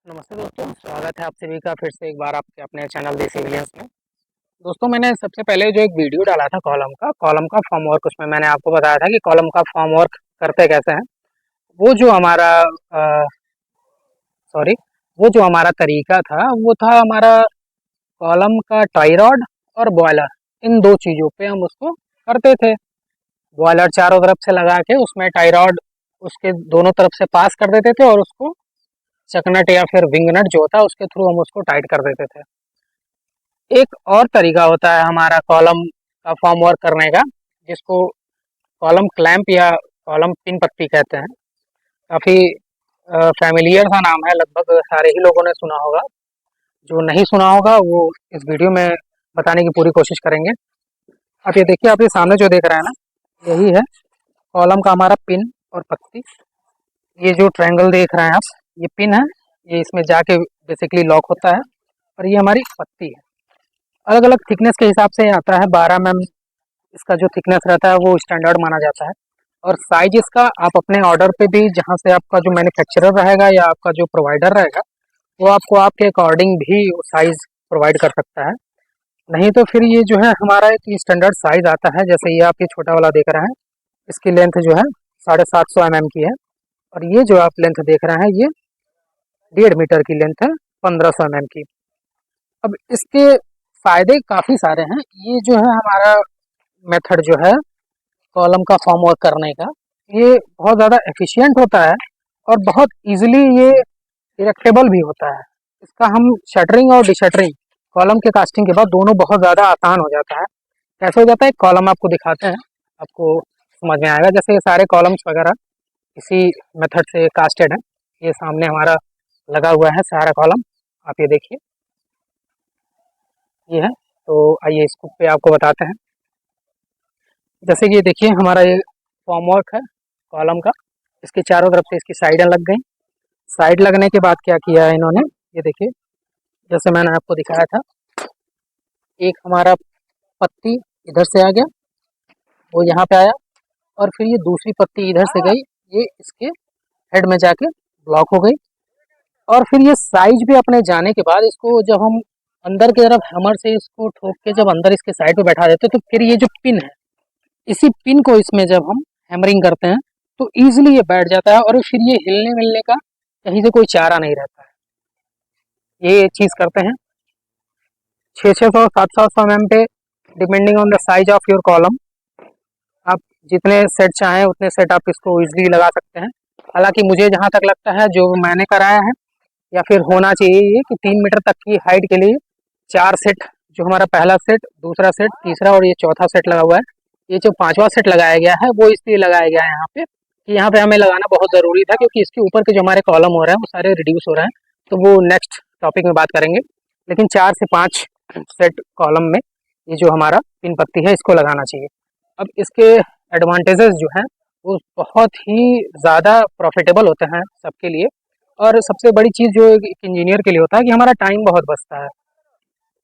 नमस्ते दोस्तों, स्वागत है आप सभी का फिर से एक बार आपके अपने चैनल देसी विलियंस में। दोस्तों, मैंने सबसे पहले जो एक वीडियो डाला था कॉलम का फॉर्म वर्क, उसमें मैंने आपको बताया था कि कॉलम का फॉर्म वर्क करते कैसे हैं। वो जो हमारा सॉरी वो जो हमारा तरीका था वो था हमारा कॉलम का टाई रॉड और बॉयलर, इन दो चीज़ों पे हम उसको करते थे। बॉयलर चारों तरफ से लगा के उसमें टाई रॉड उसके दोनों तरफ से पास कर देते थे और उसको चकनट या फिर विंग नट जो होता है उसके थ्रू हम उसको टाइट कर देते थे। एक और तरीका होता है हमारा कॉलम का फॉर्म वर्क करने का, जिसको कॉलम क्लैंप या कॉलम पिन पत्ती कहते हैं। काफ़ी फैमिलियर सा नाम है, लगभग सारे ही लोगों ने सुना होगा। जो नहीं सुना होगा वो इस वीडियो में बताने की पूरी कोशिश करेंगे। आप ये देखिए, आप ये सामने जो देख रहे हैं ना, यही है कॉलम का हमारा पिन और पत्ती। ये जो ट्रायंगल देख रहे हैं आप, ये पिन है, ये इसमें जाके बेसिकली लॉक होता है, और ये हमारी पत्ती है। अलग अलग थिकनेस के हिसाब से आता है। 12 mm इसका जो थिकनेस रहता है वो स्टैंडर्ड माना जाता है। और साइज इसका आप अपने ऑर्डर पे भी, जहाँ से आपका जो मैन्युफैक्चरर रहेगा या आपका जो प्रोवाइडर रहेगा, वो आपको आपके अकॉर्डिंग भी साइज प्रोवाइड कर सकता है। नहीं तो फिर ये जो है हमारा एक स्टैंडर्ड साइज आता है। जैसे ये आप ये छोटा वाला देख रहे हैं, इसकी लेंथ जो है 750 mm की है, और ये जो आप लेंथ देख रहे हैं ये 1.5 मीटर की लेंथ है, 1500 mm की। अब इसके फायदे काफ़ी सारे हैं। ये जो है हमारा मेथड जो है कॉलम का फॉर्म वर्क करने का, ये बहुत ज़्यादा एफिशिएंट होता है और बहुत इजीली ये इरेक्टेबल भी होता है। इसका हम शटरिंग और डिशटरिंग कॉलम के कास्टिंग के बाद दोनों बहुत ज़्यादा आसान हो जाता है। कैसे हो जाता है, कॉलम आपको दिखाते हैं, आपको समझ में आएगा। जैसे ये सारे कॉलम्स वगैरह इसी मेथड से कास्टेड हैं। ये सामने हमारा लगा हुआ है सारा कॉलम, आप ये देखिए, ये है। तो आइए इसको पे आपको बताते हैं। जैसे कि ये देखिए हमारा ये फॉर्म वर्क है कॉलम का, इसके चारों तरफ से इसकी साइडें लग गई। साइड लगने के बाद क्या किया है इन्होंने, ये देखिए, जैसे मैंने आपको दिखाया था, एक हमारा पत्ती इधर से आ गया, वो यहाँ पे आया, और फिर ये दूसरी पत्ती इधर से गई, ये इसके हेड में जाके ब्लॉक हो गई। और फिर ये साइज भी अपने जाने के बाद इसको जब हम अंदर की तरफ हैमर से इसको ठोक के जब अंदर इसके साइड पे बैठा देते हैं, तो फिर ये जो पिन है, इसी पिन को इसमें जब हम हैमरिंग करते हैं तो ईजिली ये बैठ जाता है, और फिर ये हिलने मिलने का कहीं से कोई चारा नहीं रहता है। ये चीज़ करते हैं 600-700 mm पे, depending on the size of your column. आप जितने सेट चाहें उतने सेट आप इसको ईजिली लगा सकते हैं। हालांकि मुझे जहाँ तक लगता है, जो मैंने कराया है, या फिर होना चाहिए ये, कि 3 मीटर तक की हाइट के लिए 4 सेट, जो हमारा पहला सेट, दूसरा सेट, तीसरा और ये चौथा सेट लगा हुआ है। ये जो पांचवा सेट लगाया गया है वो इसलिए लगाया गया है यहाँ पे, कि यहाँ पे हमें लगाना बहुत ज़रूरी था, क्योंकि इसके ऊपर के जो हमारे कॉलम हो रहे हैं वो सारे रिड्यूस हो रहे हैं। तो वो नेक्स्ट टॉपिक में बात करेंगे। लेकिन 4 से 5 सेट कॉलम में ये जो हमारा पिन पत्ती है इसको लगाना चाहिए। अब इसके एडवांटेजेस जो हैं वो बहुत ही ज़्यादा प्रॉफिटेबल होते हैं सबके लिए। और सबसे बड़ी चीज़ जो एक इंजीनियर के लिए होता है कि हमारा टाइम बहुत बचता है।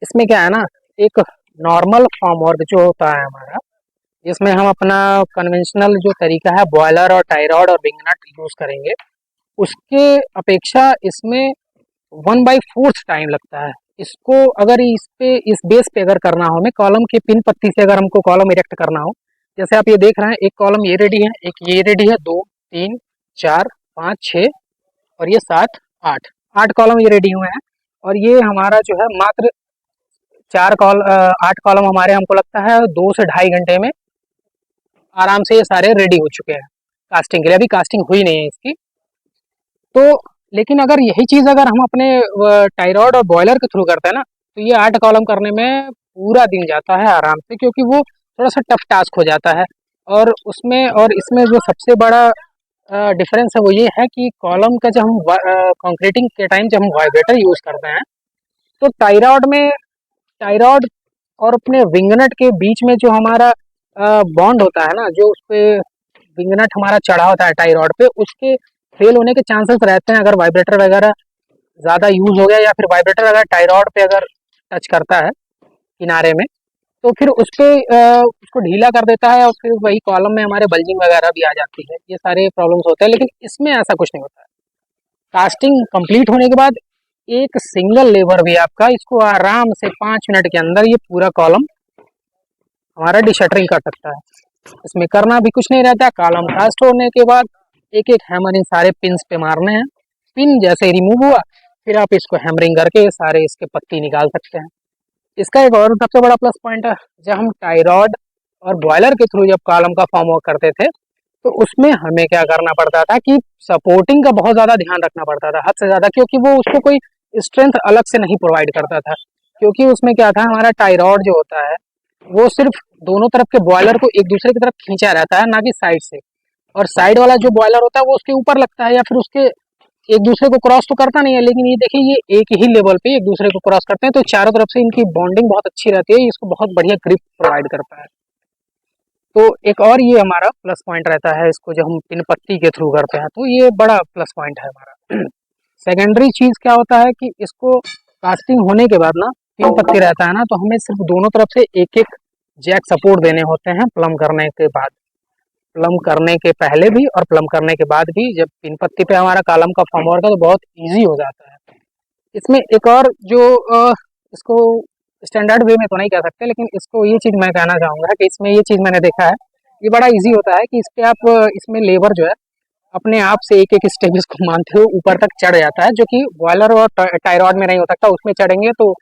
इसमें क्या है ना, एक नॉर्मल फॉर्म वर्क जो होता है हमारा, जिसमें हम अपना कन्वेंशनल जो तरीका है बॉयलर और टाई रॉड और रिंग नट यूज़ करेंगे, उसके अपेक्षा इसमें 1/4 टाइम लगता है। इसको अगर इस बेस पे अगर करना हो, हमें कॉलम के पिन पत्ती से अगर हमको कॉलम इरेक्ट करना हो, जैसे आप ये देख रहे हैं, एक कॉलम ये रेडी है, एक ये रेडी है, 2 3 4 5 6 और ये 7 8, 8 कॉलम ये रेडी हुए हैं। और ये हमारा जो है मात्र 8 कॉलम हमारे, हमको लगता है 2 से ढाई घंटे में आराम से ये सारे रेडी हो चुके हैं कास्टिंग के लिए। अभी कास्टिंग हुई नहीं है इसकी। तो लेकिन अगर यही चीज़ अगर हम अपने टाइरॉड और बॉयलर के थ्रू करते हैं ना, तो ये 8 कॉलम करने में पूरा दिन जाता है आराम से, क्योंकि वो थोड़ा सा टफ टास्क हो जाता है। और उसमें और इसमें जो सबसे बड़ा डिफरेंस है वो ये है कि कॉलम का जब हम कंक्रीटिंग के टाइम जब हम वाइब्रेटर यूज़ करते हैं, तो टाइरॉड और अपने विंगनट के बीच में जो हमारा बॉन्ड होता है ना, जो उस पे विंगनट हमारा चढ़ा होता है टाइरॉड पे, उसके फेल होने के चांसेस रहते हैं अगर वाइब्रेटर वगैरह ज़्यादा यूज़ हो गया, या फिर वाइब्रेटर अगर टाइरॉड पे अगर टच करता है किनारे में, तो फिर उस पे उसको ढीला कर देता है, और फिर वही कॉलम में हमारे बल्जिंग वगैरह भी आ जाती है। ये सारे प्रॉब्लम्स होते हैं, लेकिन इसमें ऐसा कुछ नहीं होता है। कास्टिंग कंप्लीट होने के बाद एक सिंगल लेबर भी आपका इसको आराम से 5 मिनट के अंदर ये पूरा कॉलम हमारा डिशटरिंग कर सकता है। इसमें करना भी कुछ नहीं रहता है। कॉलम कास्ट होने के बाद एक एक हैमर इन सारे पिन्स पे मारने हैं। पिन जैसे रिमूव हुआ फिर आप इसको हैमरिंग करके सारे इसके पत्ती निकाल सकते हैं। इसका एक और सबसे बड़ा प्लस पॉइंट है, जब हम टाई रॉड और बॉयलर के थ्रू जब कॉलम का फॉर्म वर्क करते थे तो उसमें हमें क्या करना पड़ता था कि सपोर्टिंग का बहुत ज़्यादा ध्यान रखना पड़ता था, हद से ज़्यादा, क्योंकि वो उसको कोई स्ट्रेंथ अलग से नहीं प्रोवाइड करता था। क्योंकि उसमें क्या था, हमारा टाई रॉड जो होता है वो सिर्फ दोनों तरफ के बॉयलर को एक दूसरे की तरफ खींचा रहता है, ना कि साइड से। और साइड वाला जो बॉयलर होता है वो उसके ऊपर लगता है या फिर उसके एक दूसरे को क्रॉस तो करता नहीं है, लेकिन ये देखिए ये एक ही लेवल पे एक दूसरे को क्रॉस करते हैं, तो चारों तरफ से इनकी बॉन्डिंग बहुत अच्छी रहती है, इसको बहुत बढ़िया ग्रिप प्रोवाइड करता है। तो एक और ये हमारा प्लस पॉइंट रहता है, इसको जब हम पिन पत्ती के थ्रू करते हैं तो ये बड़ा प्लस पॉइंट है हमारा। सेकेंडरी चीज़ क्या होता है कि इसको कास्टिंग होने के बाद ना पिन पत्ती रहता है ना, तो हमें सिर्फ दोनों तरफ से एक एक जैक सपोर्ट देने होते हैं प्लम करने के बाद। प्लम करने के पहले भी और प्लम करने के बाद भी जब पिन पत्ती पे हमारा कॉलम का फॉर्म होगा तो बहुत ईजी हो जाता है। इसमें एक और जो इसको स्टैंडर्ड वे में तो नहीं कह सकते, लेकिन इसको ये चीज़ मैं कहना चाहूँगा कि इसमें ये चीज़ मैंने देखा है, ये बड़ा इजी होता है कि इस पे आप इसमें लेबर जो है अपने आप से एक एक स्टेप इसको मानते हुए ऊपर तक चढ़ जाता है, जो कि बॉयलर और टायरॉयड में नहीं हो सकता। उसमें चढ़ेंगे तो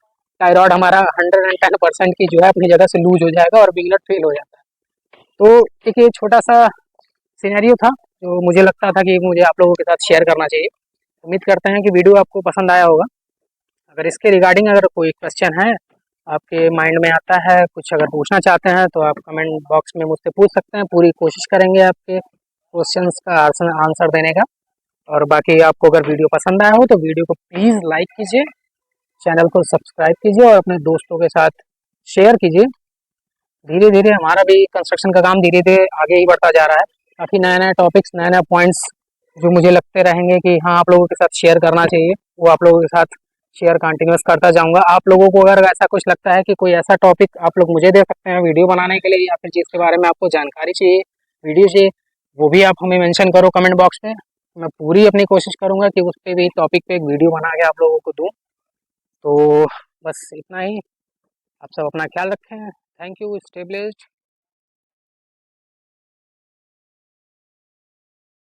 टायरॉयड हमारा 110% की जो है अपनी जगह से लूज हो जाएगा और बिगलट फेल हो जाता है। तो एक ये छोटा सा सिनेरियो था जो मुझे लगता था कि मुझे आप लोगों के साथ शेयर करना चाहिए। उम्मीद करते हैं कि वीडियो आपको पसंद आया होगा। अगर इसके रिगार्डिंग अगर कोई क्वेश्चन है आपके माइंड में आता है, कुछ अगर पूछना चाहते हैं तो आप कमेंट बॉक्स में मुझसे पूछ सकते हैं। पूरी कोशिश करेंगे आपके क्वेश्चंस का आंसर देने का। और बाकी आपको अगर वीडियो पसंद आया हो तो वीडियो को प्लीज़ लाइक कीजिए, चैनल को सब्सक्राइब कीजिए और अपने दोस्तों के साथ शेयर कीजिए। धीरे धीरे हमारा भी कंस्ट्रक्शन का काम धीरे धीरे आगे ही बढ़ता जा रहा है। काफ़ी नए नए टॉपिक्स, नए नए पॉइंट्स जो मुझे लगते रहेंगे कि हाँ आप लोगों के साथ शेयर करना चाहिए, वो आप लोगों के साथ शेयर कंटिन्यूस करता जाऊंगा। आप लोगों को अगर ऐसा कुछ लगता है कि कोई ऐसा टॉपिक आप लोग मुझे दे सकते हैं वीडियो बनाने के लिए, या फिर जिसके बारे में आपको जानकारी चाहिए, वीडियो चाहिए, वो भी आप हमें मेंशन करो कमेंट बॉक्स में। मैं पूरी अपनी कोशिश करूंगा कि उस पर भी टॉपिक पे एक वीडियो बना के आप लोगों को दूँ। तो बस इतना ही। आप सब अपना ख्याल रखें। Thank you. Stay blessed.